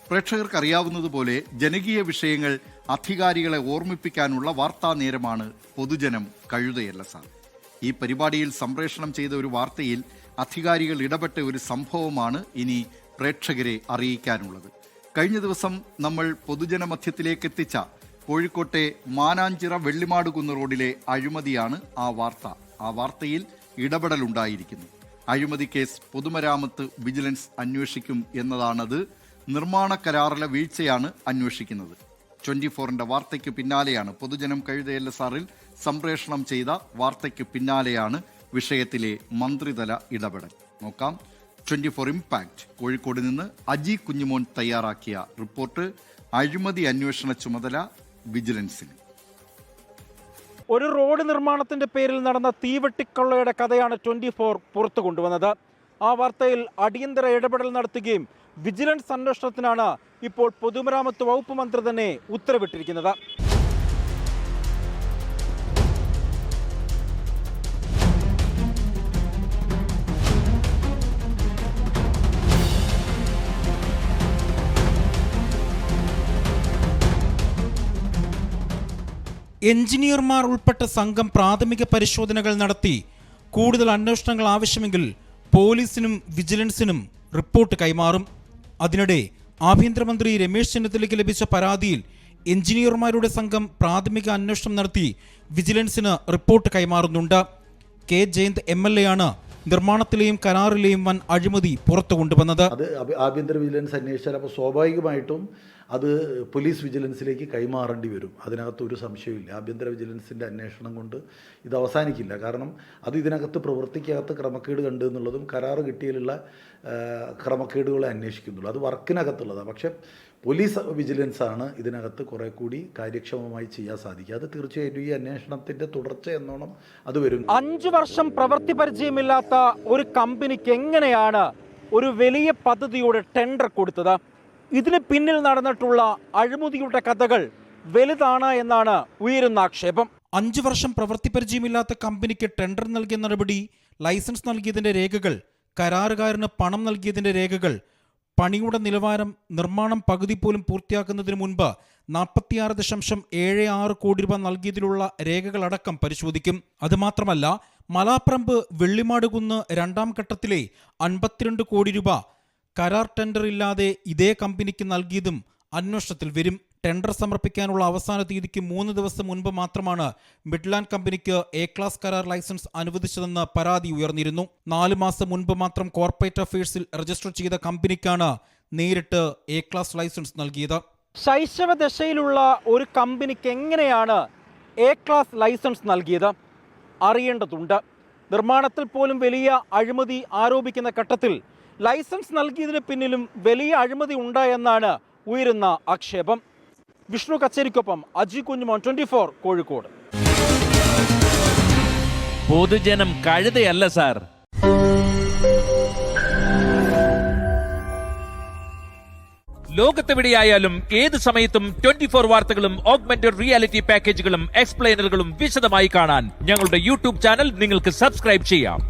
പ്രേക്ഷകർക്കറിയാവുന്നതുപോലെ ജനകീയ വിഷയങ്ങൾ അധികാരികളെ ഓർമ്മിപ്പിക്കാനുള്ള വാർത്താ നേരമാണ് പൊതുജനം കഴുതയല്ല സാർ. ഈ പരിപാടിയിൽ സംപ്രേഷണം ചെയ്ത ഒരു വാർത്തയിൽ അധികാരികൾ ഇടപെട്ട ഒരു സംഭവമാണ് ഇനി പ്രേക്ഷകരെ അറിയിക്കാനുള്ളത്. കഴിഞ്ഞ ദിവസം നമ്മൾ പൊതുജനമധ്യത്തിലേക്ക് എത്തിച്ച കോഴിക്കോട്ടെ മാനാഞ്ചിറ വെള്ളിമാടുകുന്ന് റോഡിലെ അഴിമതിയാണ് ആ വാർത്ത. ആ വാർത്തയിൽ ഇടപെടലുണ്ടായിരിക്കുന്നു. അഴിമതി കേസ് പൊതുമരാമത്ത് വിജിലൻസ് അന്വേഷിക്കും എന്നതാണത്. നിർമ്മാണ കരാറിലെ വീഴ്ചയാണ് അന്വേഷിക്കുന്നത്. 24ന്റെ വാർത്തയ്ക്ക് പിന്നാലെയാണ്, പൊതുജനം കഴുതയല്ല സാറിൽ സംപ്രേഷണം ചെയ്ത വാർത്തയ്ക്ക് പിന്നാലെയാണ് വിഷയത്തിലെ മന്ത്രിതല ഇടപെടൽ. നോക്കാം. 24 ഇംപാക്ട് കോഴിക്കോട് നിന്ന് അജി കുഞ്ഞുമോൻ തയ്യാറാക്കിയ റിപ്പോർട്ട്. അഴിമതി അന്വേഷണ ചുമതല വിജിലൻസിന്. ഒരു റോഡ് നിർമ്മാണത്തിന്റെ പേരിൽ നടന്ന തീവെട്ടിക്കൊള്ളയുടെ കഥയാണ് 24 പുറത്തു കൊണ്ടുവന്നത്. ആ വാർത്തയിൽ അടിയന്തര ഇടപെടൽ നടത്തുകയും വിജിലൻസ് അന്വേഷണത്തിനാണ് ഇപ്പോൾ പൊതുമരാമത്ത് വകുപ്പ് മന്ത്രി തന്നെ ഉത്തരവിട്ടിരിക്കുന്നത്. എഞ്ചിനീയർമാർ ഉൾപ്പെട്ട സംഘം പ്രാഥമിക പരിശോധനകൾ നടത്തി കൂടുതൽ അന്വേഷണങ്ങൾ ആവശ്യമെങ്കിൽ പോലീസിനും വിജിലൻസിനും റിപ്പോർട്ട് കൈമാറും. അതിനിടെ ആഭ്യന്തരമന്ത്രി രമേശ് ചെന്നിത്തലയ്ക്ക് ലഭിച്ച പരാതിയിൽ എഞ്ചിനീയർമാരുടെ സംഘം പ്രാഥമിക അന്വേഷണം നടത്തി വിജിലൻസിന് റിപ്പോർട്ട് കൈമാറുന്നുണ്ട്. കെ ജയന്ത് MLA ആണ് നിർമ്മാണത്തിലെയും കരാറിലെയും വൻ അഴിമതി പുറത്തു കൊണ്ടുവന്നത്. അത് ആഭ്യന്തര വിജിലൻസ് അന്വേഷിച്ചാൽ അപ്പോൾ സ്വാഭാവികമായിട്ടും അത് പോലീസ് വിജിലൻസിലേക്ക് കൈമാറേണ്ടി വരും. അതിനകത്ത് ഒരു സംശയമില്ല. ആഭ്യന്തര വിജിലൻസിൻ്റെ അന്വേഷണം കൊണ്ട് ഇത് അവസാനിക്കില്ല. കാരണം അത് ഇതിനകത്ത് പ്രവൃത്തിക്കകത്ത് ക്രമക്കേട് കണ്ടു എന്നുള്ളതും കരാറ് കിട്ടിയതിലുള്ള ക്രമക്കേടുകളെ അന്വേഷിക്കുന്നുള്ളൂ. അത് വർക്കിനകത്തുള്ളതാണ്. പക്ഷേ പോലീസ് വിജിലൻസ് ആണ് ഇതിനകത്ത് കുറെ കൂടി കാര്യക്ഷമമായി ചെയ്യാൻ സാധിക്കുക. അത് തീർച്ചയായിട്ടും ഈ അന്വേഷണത്തിൻ്റെ തുടർച്ച എന്നോണം അത് വരും. 5 വർഷം പ്രവൃത്തി പരിചയമില്ലാത്ത ഒരു കമ്പനിക്ക് എങ്ങനെയാണ് ഒരു വലിയ പദ്ധതിയുടെ ടെൻഡർ കൊടുത്തത്? ഇതിന് പിന്നിൽ നടന്നിട്ടുള്ള അഴിമതിയുടെ കഥകൾ വലുതാണ് എന്നാണ് ഉയരുന്ന ആക്ഷേപം. 5 വർഷം പ്രവൃത്തി പരിചയമില്ലാത്ത കമ്പനിക്ക് ടെൻഡർ നൽകിയ നടപടി, ലൈസൻസ് നൽകിയതിന്റെ രേഖകൾ, കരാറുകാരന് പണം നൽകിയതിന്റെ രേഖകൾ, പണിയുടെ നിലവാരം, നിർമ്മാണം പകുതി പോലും പൂർത്തിയാക്കുന്നതിന് മുൻപ് 46.76 കോടി രൂപ നൽകിയതിലുള്ള രേഖകളടക്കം പരിശോധിക്കും. അതുമാത്രമല്ല, മലാപ്രമ്പ് വെള്ളിമാടുകുന്ന് 2ാം ഘട്ടത്തിലെ 52 കോടി രൂപ കരാർ ടെൻഡർ ഇല്ലാതെ ഇതേ കമ്പനിക്ക് നൽകിയതും അന്വേഷണത്തിൽ വരും. ടെൻഡർ സമർപ്പിക്കാനുള്ള അവസാന തീയതിക്ക് 3 ദിവസം മുൻപ് മാത്രമാണ് മിഡ്ലാൻഡ് കമ്പനിക്ക് A-ക്ലാസ് കരാർ ലൈസൻസ് അനുവദിച്ചതെന്ന് പരാതി ഉയർന്നിരുന്നു. 4 മാസം മുൻപ് മാത്രം കോർപ്പറേറ്റ് അഫയേഴ്സിൽ രജിസ്റ്റർ ചെയ്ത കമ്പനിക്കാണ് നേരിട്ട് A-ക്ലാസ് ലൈസൻസ് നൽകിയത്. ശൈശവദശയിലുള്ള ഒരു കമ്പനിക്ക് എങ്ങനെയാണ് A-ക്ലാസ് ലൈസൻസ് നൽകിയത്? അറിയേണ്ടതുണ്ട്. നിർമ്മാണത്തിൽ പോലും വലിയ അഴിമതി ആരോപിക്കുന്ന ഘട്ടത്തിൽ ലൈസൻസ് നൽകിയതിന് പിന്നിലും വലിയ അഴിമതി ഉണ്ടായെന്നാണ് ഉയരുന്ന ആക്ഷേപം. വിഷ്ണു കച്ചേരിക്കൊപ്പം അജി കുഞ്ഞുമോൻ, 24 കോഴിക്കോട്. പൊതുജനം കഴുതയല്ല സാർ. ലോകത്തെവിടെയായാലും ഏത് സമയത്തും 24 വാർത്തകളും ഓഗ്മെന്റഡ് റിയാലിറ്റി പാക്കേജുകളും എക്സ്പ്ലെയിനറുകളും വിശദമായി കാണാൻ ഞങ്ങളുടെ YouTube ചാനൽ നിങ്ങൾക്ക് സബ്സ്ക്രൈബ് ചെയ്യാം.